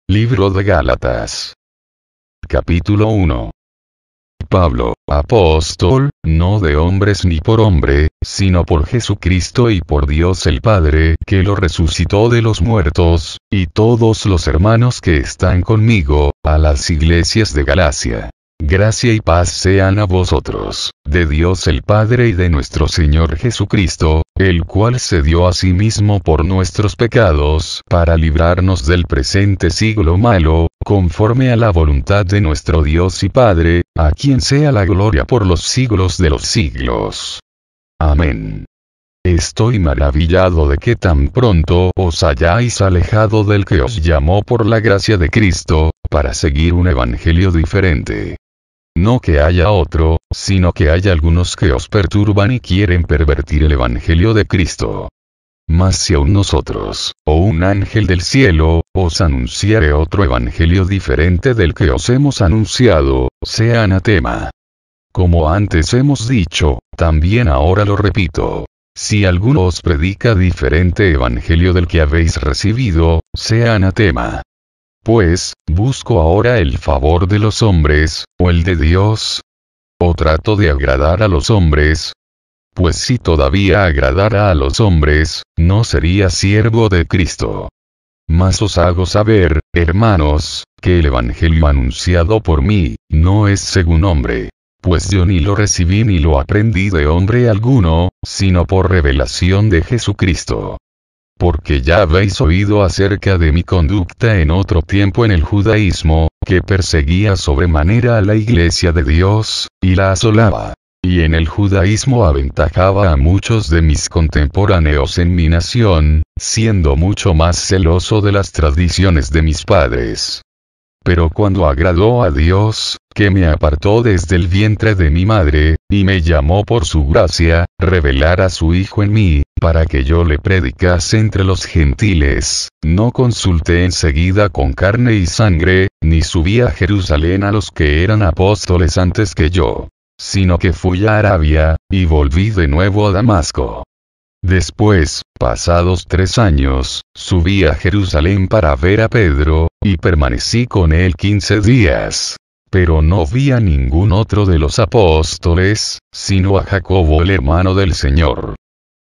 Libro de Gálatas. Capítulo 1. Pablo, apóstol, no de hombres ni por hombre, sino por Jesucristo y por Dios el Padre, que lo resucitó de los muertos, y todos los hermanos que están conmigo, a las iglesias de Galacia. Gracia y paz sean a vosotros, de Dios el Padre y de nuestro Señor Jesucristo, el cual se dio a sí mismo por nuestros pecados para librarnos del presente siglo malo, conforme a la voluntad de nuestro Dios y Padre, a quien sea la gloria por los siglos de los siglos. Amén. Estoy maravillado de que tan pronto os hayáis alejado del que os llamó por la gracia de Cristo, para seguir un evangelio diferente. No que haya otro, sino que hay algunos que os perturban y quieren pervertir el evangelio de Cristo. Mas si aun nosotros, o un ángel del cielo, os anunciare otro evangelio diferente del que os hemos anunciado, sea anatema. Como antes hemos dicho, también ahora lo repito. Si alguno os predica diferente evangelio del que habéis recibido, sea anatema. Pues, ¿busco ahora el favor de los hombres, o el de Dios? ¿O trato de agradar a los hombres? Pues si todavía agradara a los hombres, no sería siervo de Cristo. Mas os hago saber, hermanos, que el evangelio anunciado por mí, no es según hombre. Pues yo ni lo recibí ni lo aprendí de hombre alguno, sino por revelación de Jesucristo. Porque ya habéis oído acerca de mi conducta en otro tiempo en el judaísmo, que perseguía sobremanera a la iglesia de Dios, y la asolaba. Y en el judaísmo aventajaba a muchos de mis contemporáneos en mi nación, siendo mucho más celoso de las tradiciones de mis padres. Pero cuando agradó a Dios, que me apartó desde el vientre de mi madre, y me llamó por su gracia, revelar a su Hijo en mí, para que yo le predicase entre los gentiles, no consulté enseguida con carne y sangre, ni subí a Jerusalén a los que eran apóstoles antes que yo, sino que fui a Arabia, y volví de nuevo a Damasco. Después, pasados 3 años, subí a Jerusalén para ver a Pedro, y permanecí con él 15 días. Pero no vi a ningún otro de los apóstoles, sino a Jacobo el hermano del Señor.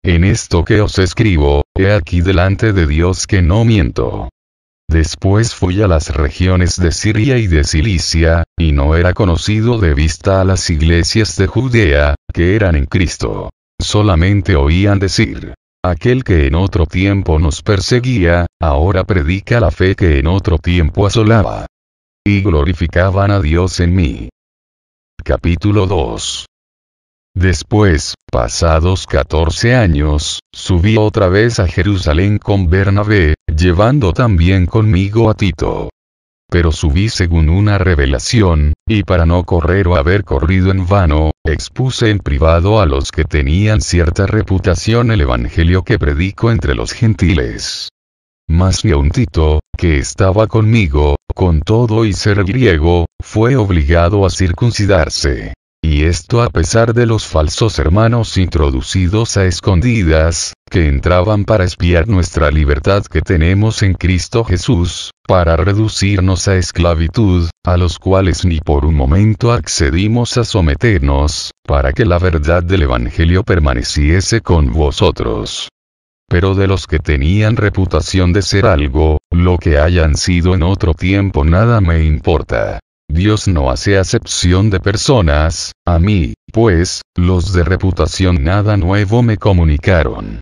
En esto que os escribo, he aquí delante de Dios que no miento. Después fui a las regiones de Siria y de Cilicia, y no era conocido de vista a las iglesias de Judea, que eran en Cristo. Solamente oían decir: aquel que en otro tiempo nos perseguía, ahora predica la fe que en otro tiempo asolaba. Y glorificaban a Dios en mí. Capítulo 2. Después, pasados 14 años, subí otra vez a Jerusalén con Bernabé, llevando también conmigo a Tito. Pero subí según una revelación, y para no correr o haber corrido en vano, expuse en privado a los que tenían cierta reputación el evangelio que predico entre los gentiles. Mas ni aun Tito, que estaba conmigo, con todo y ser griego, fue obligado a circuncidarse. Y esto a pesar de los falsos hermanos introducidos a escondidas, que entraban para espiar nuestra libertad que tenemos en Cristo Jesús, para reducirnos a esclavitud, a los cuales ni por un momento accedimos a someternos, para que la verdad del Evangelio permaneciese con vosotros. Pero de los que tenían reputación de ser algo, lo que hayan sido en otro tiempo nada me importa. Dios no hace acepción de personas, a mí, pues, los de reputación nada nuevo me comunicaron.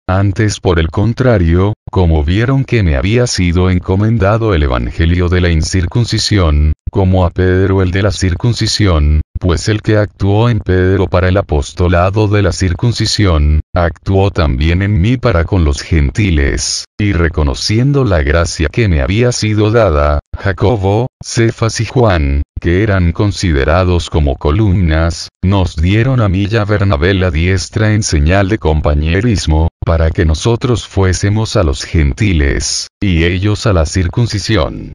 Antes por el contrario, como vieron que me había sido encomendado el evangelio de la incircuncisión, como a Pedro el de la circuncisión, pues el que actuó en Pedro para el apostolado de la circuncisión, actuó también en mí para con los gentiles, y reconociendo la gracia que me había sido dada, Jacobo, Cefas y Juan, que eran considerados como columnas, nos dieron a mí y a Bernabé la diestra en señal de compañerismo, para que nosotros fuésemos a los gentiles, y ellos a la circuncisión.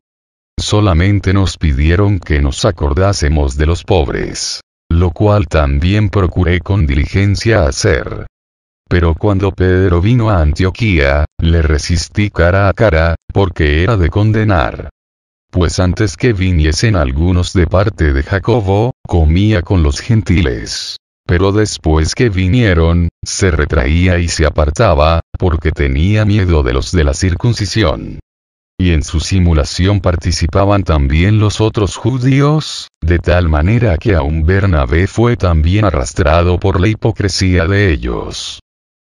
Solamente nos pidieron que nos acordásemos de los pobres, lo cual también procuré con diligencia hacer. Pero cuando Pedro vino a Antioquía, le resistí cara a cara, porque era de condenar. Pues antes que viniesen algunos de parte de Jacobo, comía con los gentiles. Pero después que vinieron, se retraía y se apartaba, porque tenía miedo de los de la circuncisión. Y en su simulación participaban también los otros judíos, de tal manera que aun Bernabé fue también arrastrado por la hipocresía de ellos.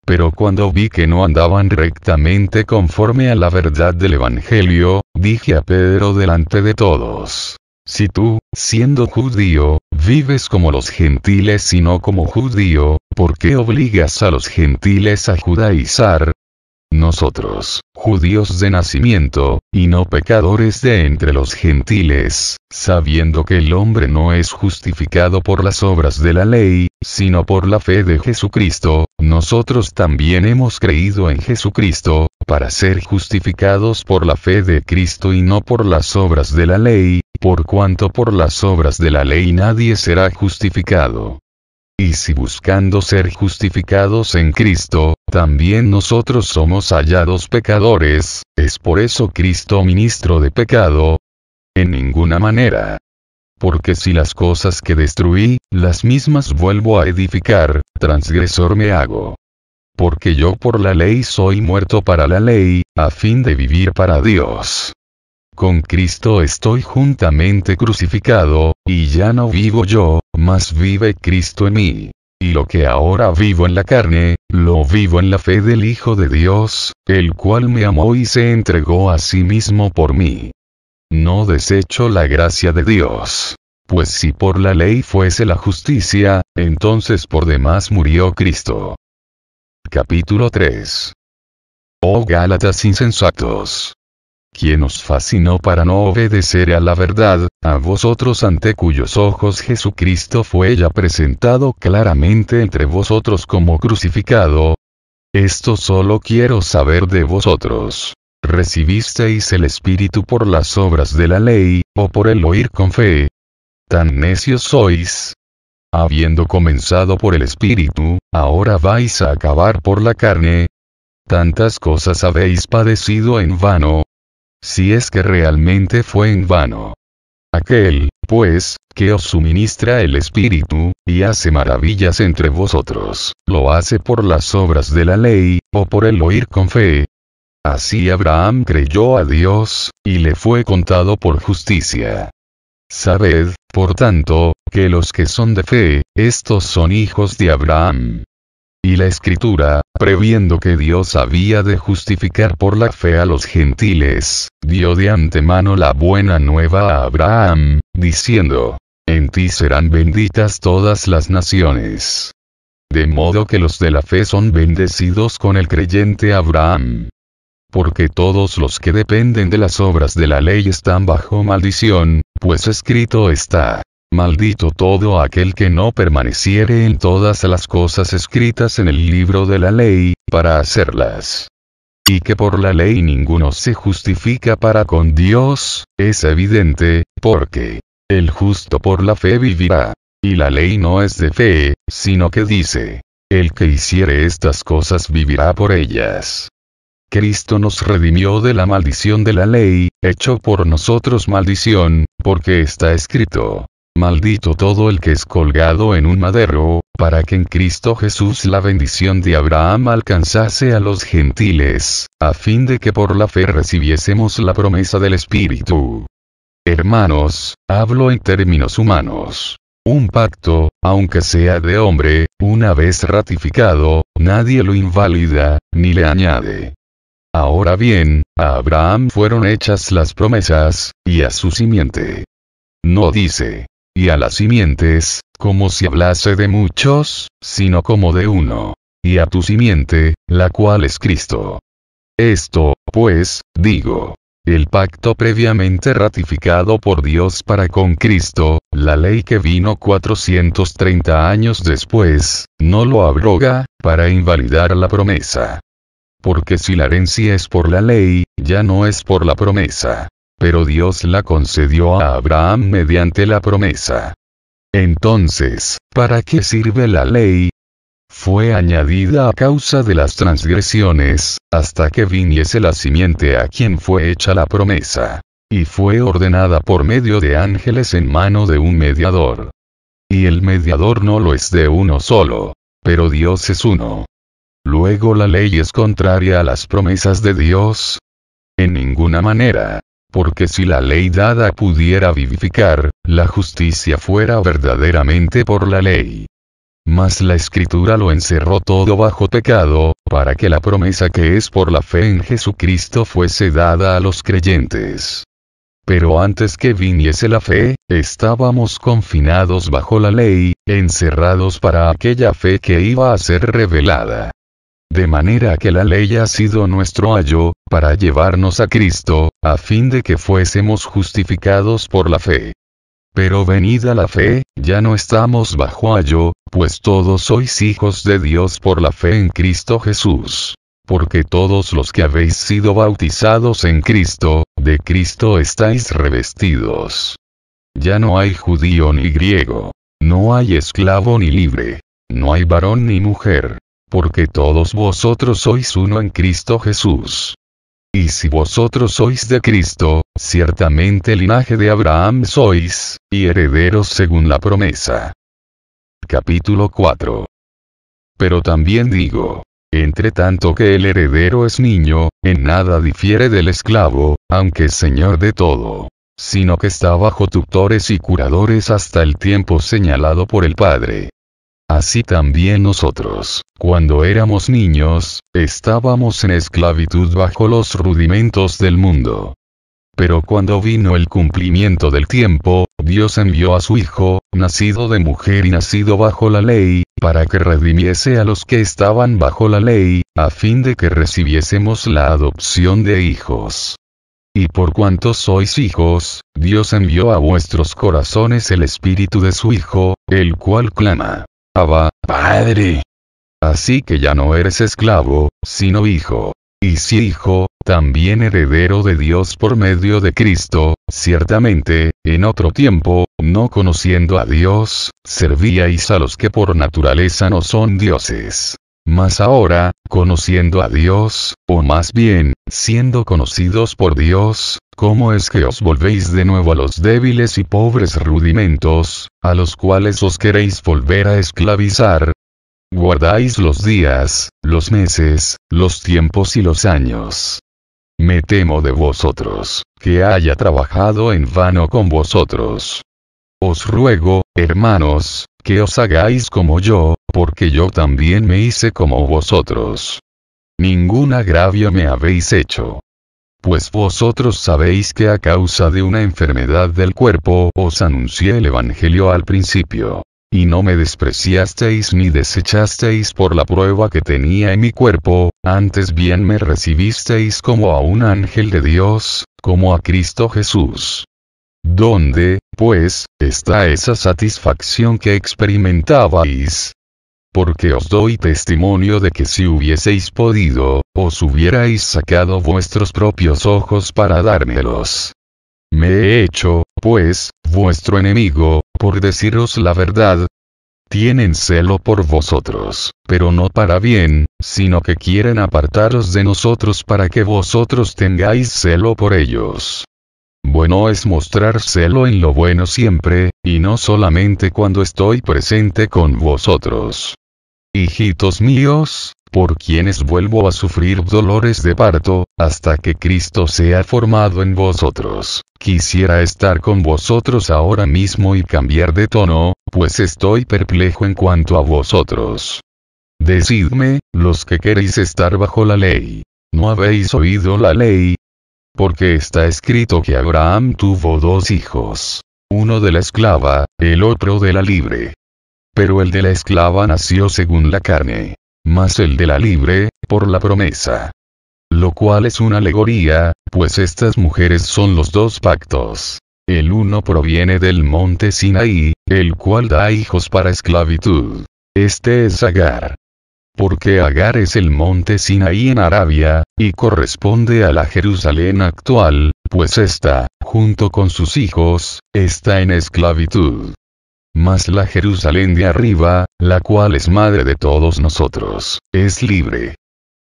Pero cuando vi que no andaban rectamente conforme a la verdad del Evangelio, dije a Pedro delante de todos: si tú, siendo judío, vives como los gentiles y no como judío, ¿por qué obligas a los gentiles a judaizar? Nosotros, judíos de nacimiento, y no pecadores de entre los gentiles, sabiendo que el hombre no es justificado por las obras de la ley, sino por la fe de Jesucristo, nosotros también hemos creído en Jesucristo, para ser justificados por la fe de Cristo y no por las obras de la ley, por cuanto por las obras de la ley nadie será justificado. Y si buscando ser justificados en Cristo, también nosotros somos hallados pecadores, ¿es por eso Cristo ministro de pecado? En ninguna manera. Porque si las cosas que destruí, las mismas vuelvo a edificar, transgresor me hago. Porque yo por la ley soy muerto para la ley, a fin de vivir para Dios. Con Cristo estoy juntamente crucificado, y ya no vivo yo, mas vive Cristo en mí. Y lo que ahora vivo en la carne, lo vivo en la fe del Hijo de Dios, el cual me amó y se entregó a sí mismo por mí. No desecho la gracia de Dios. Pues si por la ley fuese la justicia, entonces por demás murió Cristo. Capítulo 3. Oh Gálatas insensatos. ¿Quién os fascinó para no obedecer a la verdad, a vosotros ante cuyos ojos Jesucristo fue ya presentado claramente entre vosotros como crucificado? Esto solo quiero saber de vosotros. ¿Recibisteis el Espíritu por las obras de la ley, o por el oír con fe? ¿Tan necios sois? Habiendo comenzado por el Espíritu, ¿ahora vais a acabar por la carne? ¿Tantas cosas habéis padecido en vano? Si es que realmente fue en vano. Aquel, pues, que os suministra el Espíritu, y hace maravillas entre vosotros, ¿lo hace por las obras de la ley, o por el oír con fe? Así Abraham creyó a Dios, y le fue contado por justicia. Sabed, por tanto, que los que son de fe, estos son hijos de Abraham. Y la Escritura, previendo que Dios había de justificar por la fe a los gentiles, dio de antemano la buena nueva a Abraham, diciendo: en ti serán benditas todas las naciones. De modo que los de la fe son bendecidos con el creyente Abraham. Porque todos los que dependen de las obras de la ley están bajo maldición, pues escrito está: maldito todo aquel que no permaneciere en todas las cosas escritas en el libro de la ley, para hacerlas. Y que por la ley ninguno se justifica para con Dios, es evidente, porque el justo por la fe vivirá. Y la ley no es de fe, sino que dice: el que hiciere estas cosas vivirá por ellas. Cristo nos redimió de la maldición de la ley, hecho por nosotros maldición, porque está escrito: maldito todo el que es colgado en un madero, para que en Cristo Jesús la bendición de Abraham alcanzase a los gentiles, a fin de que por la fe recibiésemos la promesa del Espíritu. Hermanos, hablo en términos humanos. Un pacto, aunque sea de hombre, una vez ratificado, nadie lo invalida, ni le añade. Ahora bien, a Abraham fueron hechas las promesas, y a su simiente. No dice: y a las simientes, como si hablase de muchos, sino como de uno. Y a tu simiente, la cual es Cristo. Esto, pues, digo: el pacto previamente ratificado por Dios para con Cristo, la ley que vino 430 años después, no lo abroga, para invalidar la promesa. Porque si la herencia es por la ley, ya no es por la promesa. Pero Dios la concedió a Abraham mediante la promesa. Entonces, ¿para qué sirve la ley? Fue añadida a causa de las transgresiones, hasta que viniese la simiente a quien fue hecha la promesa. y fue ordenada por medio de ángeles en mano de un mediador. Y el mediador no lo es de uno solo, pero Dios es uno. Luego la ley es contraria a las promesas de Dios. En ninguna manera. Porque si la ley dada pudiera vivificar, la justicia fuera verdaderamente por la ley. Mas la Escritura lo encerró todo bajo pecado, para que la promesa que es por la fe en Jesucristo fuese dada a los creyentes. Pero antes que viniese la fe, estábamos confinados bajo la ley, encerrados para aquella fe que iba a ser revelada. De manera que la ley ha sido nuestro ayo, para llevarnos a Cristo, a fin de que fuésemos justificados por la fe. Pero venida la fe, ya no estamos bajo ayo, pues todos sois hijos de Dios por la fe en Cristo Jesús. Porque todos los que habéis sido bautizados en Cristo, de Cristo estáis revestidos. Ya no hay judío ni griego, no hay esclavo ni libre, no hay varón ni mujer. Porque todos vosotros sois uno en Cristo Jesús. Y si vosotros sois de Cristo, ciertamente linaje de Abraham sois, y herederos según la promesa. Capítulo 4. Pero también digo, entre tanto que el heredero es niño, en nada difiere del esclavo, aunque es señor de todo, sino que está bajo tutores y curadores hasta el tiempo señalado por el Padre. Así también nosotros, cuando éramos niños, estábamos en esclavitud bajo los rudimentos del mundo. Pero cuando vino el cumplimiento del tiempo, Dios envió a su Hijo, nacido de mujer y nacido bajo la ley, para que redimiese a los que estaban bajo la ley, a fin de que recibiésemos la adopción de hijos. Y por cuanto sois hijos, Dios envió a vuestros corazones el Espíritu de su Hijo, el cual clama: Abba, Padre. Así que ya no eres esclavo, sino hijo. Y si hijo, también heredero de Dios por medio de Cristo. Ciertamente, en otro tiempo, no conociendo a Dios, servíais a los que por naturaleza no son dioses. Mas ahora, conociendo a Dios, o más bien, siendo conocidos por Dios, ¿cómo es que os volvéis de nuevo a los débiles y pobres rudimentos, a los cuales os queréis volver a esclavizar? Guardáis los días, los meses, los tiempos y los años. Me temo de vosotros, que haya trabajado en vano con vosotros. Os ruego, hermanos, que os hagáis como yo, porque yo también me hice como vosotros. Ningún agravio me habéis hecho. Pues vosotros sabéis que a causa de una enfermedad del cuerpo os anuncié el Evangelio al principio. Y no me despreciasteis ni desechasteis por la prueba que tenía en mi cuerpo, antes bien me recibisteis como a un ángel de Dios, como a Cristo Jesús. ¿Dónde, pues, está esa satisfacción que experimentabais? Porque os doy testimonio de que si hubieseis podido, os hubierais sacado vuestros propios ojos para dármelos. Me he hecho, pues, vuestro enemigo, por deciros la verdad. Tienen celo por vosotros, pero no para bien, sino que quieren apartaros de nosotros para que vosotros tengáis celo por ellos. Bueno es mostrar celo en lo bueno siempre, y no solamente cuando estoy presente con vosotros. Hijitos míos, por quienes vuelvo a sufrir dolores de parto, hasta que Cristo sea formado en vosotros. Quisiera estar con vosotros ahora mismo y cambiar de tono, pues estoy perplejo en cuanto a vosotros. Decidme, los que queréis estar bajo la ley, ¿no habéis oído la ley? Porque está escrito que Abraham tuvo 2 hijos, uno de la esclava, el otro de la libre. Pero el de la esclava nació según la carne, mas el de la libre, por la promesa. Lo cual es una alegoría, pues estas mujeres son los 2 pactos. El uno proviene del monte Sinaí, el cual da hijos para esclavitud. Este es Agar. Porque Agar es el monte Sinaí en Arabia, y corresponde a la Jerusalén actual, pues ésta, junto con sus hijos, está en esclavitud. Mas la Jerusalén de arriba, la cual es madre de todos nosotros, es libre.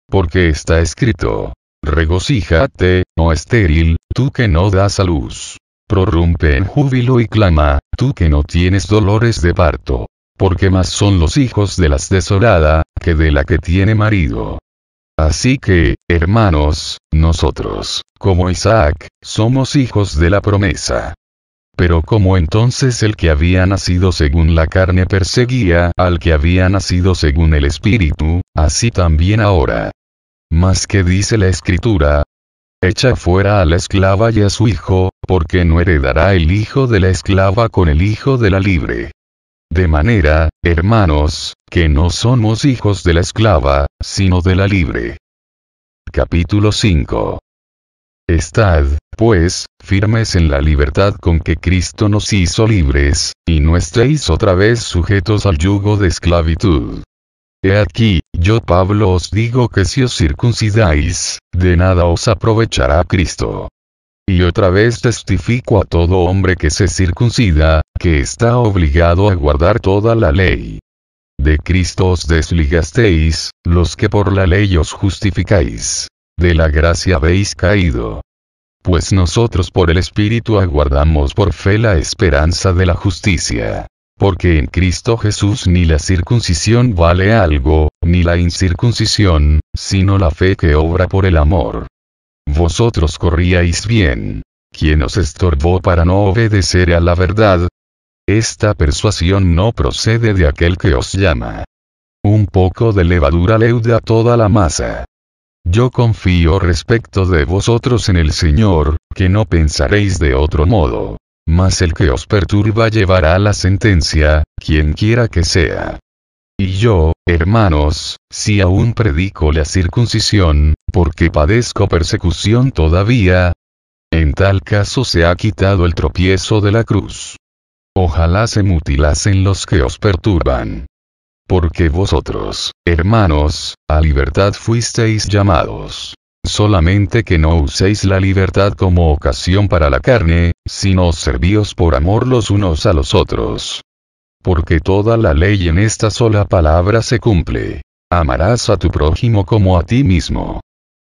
Porque está escrito: Regocíjate, oh estéril, tú que no das a luz. Prorrumpe en júbilo y clama, tú que no tienes dolores de parto. Porque más son los hijos de las desolada, que de la que tiene marido. Así que, hermanos, nosotros, como Isaac, somos hijos de la promesa. Pero como entonces el que había nacido según la carne perseguía al que había nacido según el Espíritu, así también ahora. Mas que dice la Escritura: echa fuera a la esclava y a su hijo, porque no heredará el hijo de la esclava con el hijo de la libre. De manera, hermanos, que no somos hijos de la esclava, sino de la libre. Capítulo 5. Estad, pues, firmes en la libertad con que Cristo nos hizo libres, y no estéis otra vez sujetos al yugo de esclavitud. He aquí, yo Pablo os digo que si os circuncidáis, de nada os aprovechará Cristo. Y otra vez testifico a todo hombre que se circuncida, que está obligado a guardar toda la ley. De Cristo os desligasteis, los que por la ley os justificáis. De la gracia habéis caído. Pues nosotros por el Espíritu aguardamos por fe la esperanza de la justicia. Porque en Cristo Jesús ni la circuncisión vale algo, ni la incircuncisión, sino la fe que obra por el amor. Vosotros corríais bien. ¿Quién os estorbó para no obedecer a la verdad? Esta persuasión no procede de aquel que os llama. Un poco de levadura leuda toda la masa. Yo confío respecto de vosotros en el Señor, que no pensaréis de otro modo. Mas el que os perturba llevará la sentencia, quien quiera que sea. Y yo, hermanos, si aún predico la circuncisión, porque padezco persecución todavía, en tal caso se ha quitado el tropiezo de la cruz. Ojalá se mutilasen los que os perturban. Porque vosotros, hermanos, a libertad fuisteis llamados. Solamente que no uséis la libertad como ocasión para la carne, sino servíos por amor los unos a los otros. Porque toda la ley en esta sola palabra se cumple: amarás a tu prójimo como a ti mismo.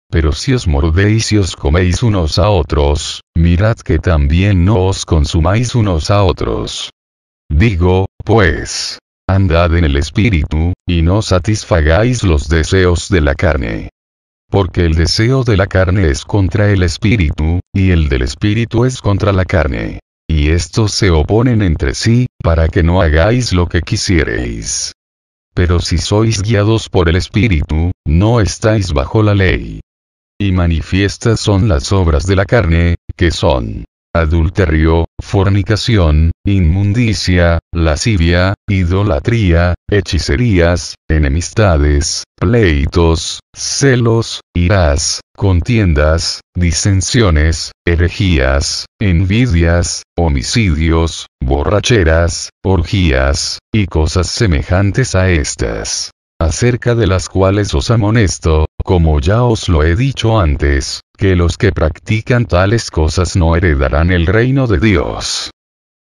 Pero si os mordéis y os coméis unos a otros, mirad que también no os consumáis unos a otros. Digo, pues, andad en el Espíritu, y no satisfagáis los deseos de la carne. Porque el deseo de la carne es contra el Espíritu, y el del Espíritu es contra la carne. Y estos se oponen entre sí, para que no hagáis lo que quisiereis. Pero si sois guiados por el Espíritu, no estáis bajo la ley. Y manifiestas son las obras de la carne, que son: adulterio, fornicación, inmundicia, lascivia, idolatría, hechicerías, enemistades, pleitos, celos, iras, contiendas, disensiones, herejías, envidias, homicidios, borracheras, orgías, y cosas semejantes a estas. Acerca de las cuales os amonesto, como ya os lo he dicho antes, que los que practican tales cosas no heredarán el reino de Dios.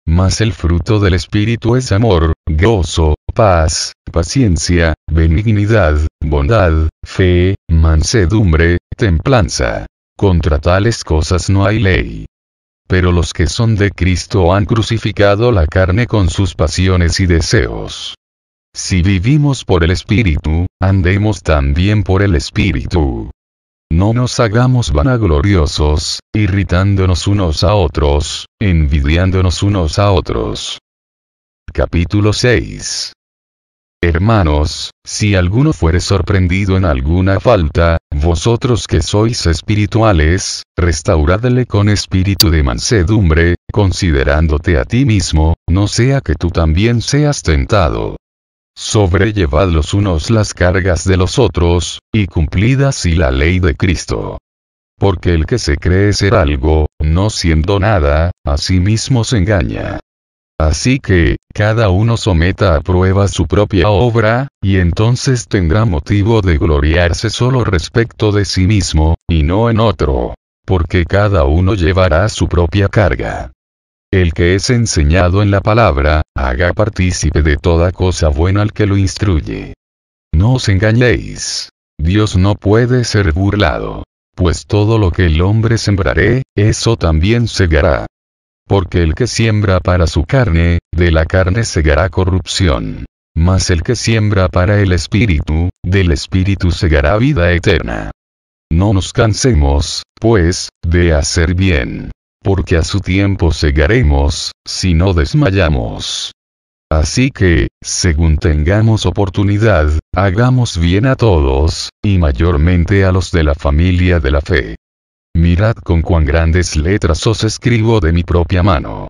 Mas el fruto del Espíritu es amor, gozo, paz, paciencia, benignidad, bondad, fe, mansedumbre, templanza. Contra tales cosas no hay ley. Pero los que son de Cristo han crucificado la carne con sus pasiones y deseos. Si vivimos por el Espíritu, andemos también por el Espíritu. No nos hagamos vanagloriosos, irritándonos unos a otros, envidiándonos unos a otros. Capítulo 6. Hermanos, si alguno fuere sorprendido en alguna falta, vosotros que sois espirituales, restauradle con espíritu de mansedumbre, considerándote a ti mismo, no sea que tú también seas tentado. Sobrellevad los unos las cargas de los otros, y cumplid así la ley de Cristo. Porque el que se cree ser algo, no siendo nada, a sí mismo se engaña. Así que, cada uno someta a prueba su propia obra, y entonces tendrá motivo de gloriarse solo respecto de sí mismo, y no en otro. Porque cada uno llevará su propia carga. El que es enseñado en la palabra, haga partícipe de toda cosa buena al que lo instruye. No os engañéis. Dios no puede ser burlado. Pues todo lo que el hombre sembrare, eso también segará. Porque el que siembra para su carne, de la carne segará corrupción. Mas el que siembra para el Espíritu, del Espíritu segará vida eterna. No nos cansemos, pues, de hacer bien. Porque a su tiempo segaremos, si no desmayamos. Así que, según tengamos oportunidad, hagamos bien a todos, y mayormente a los de la familia de la fe. Mirad con cuán grandes letras os escribo de mi propia mano.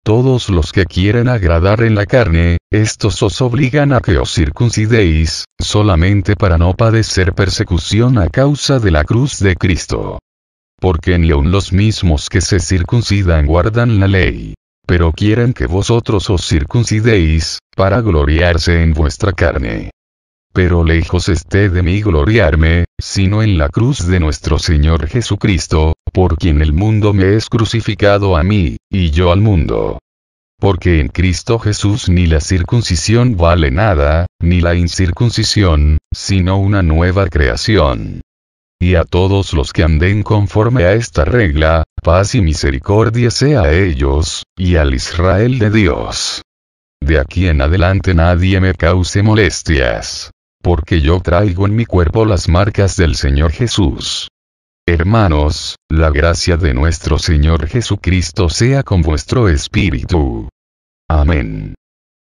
Todos los que quieren agradar en la carne, estos os obligan a que os circuncidéis, solamente para no padecer persecución a causa de la cruz de Cristo. Porque ni aun los mismos que se circuncidan guardan la ley. Pero quieren que vosotros os circuncidéis, para gloriarse en vuestra carne. Pero lejos esté de mí gloriarme, sino en la cruz de nuestro Señor Jesucristo, por quien el mundo me es crucificado a mí, y yo al mundo. Porque en Cristo Jesús ni la circuncisión vale nada, ni la incircuncisión, sino una nueva creación. Y a todos los que anden conforme a esta regla, paz y misericordia sea a ellos, y al Israel de Dios. De aquí en adelante nadie me cause molestias. Porque yo traigo en mi cuerpo las marcas del Señor Jesús. Hermanos, la gracia de nuestro Señor Jesucristo sea con vuestro espíritu. Amén.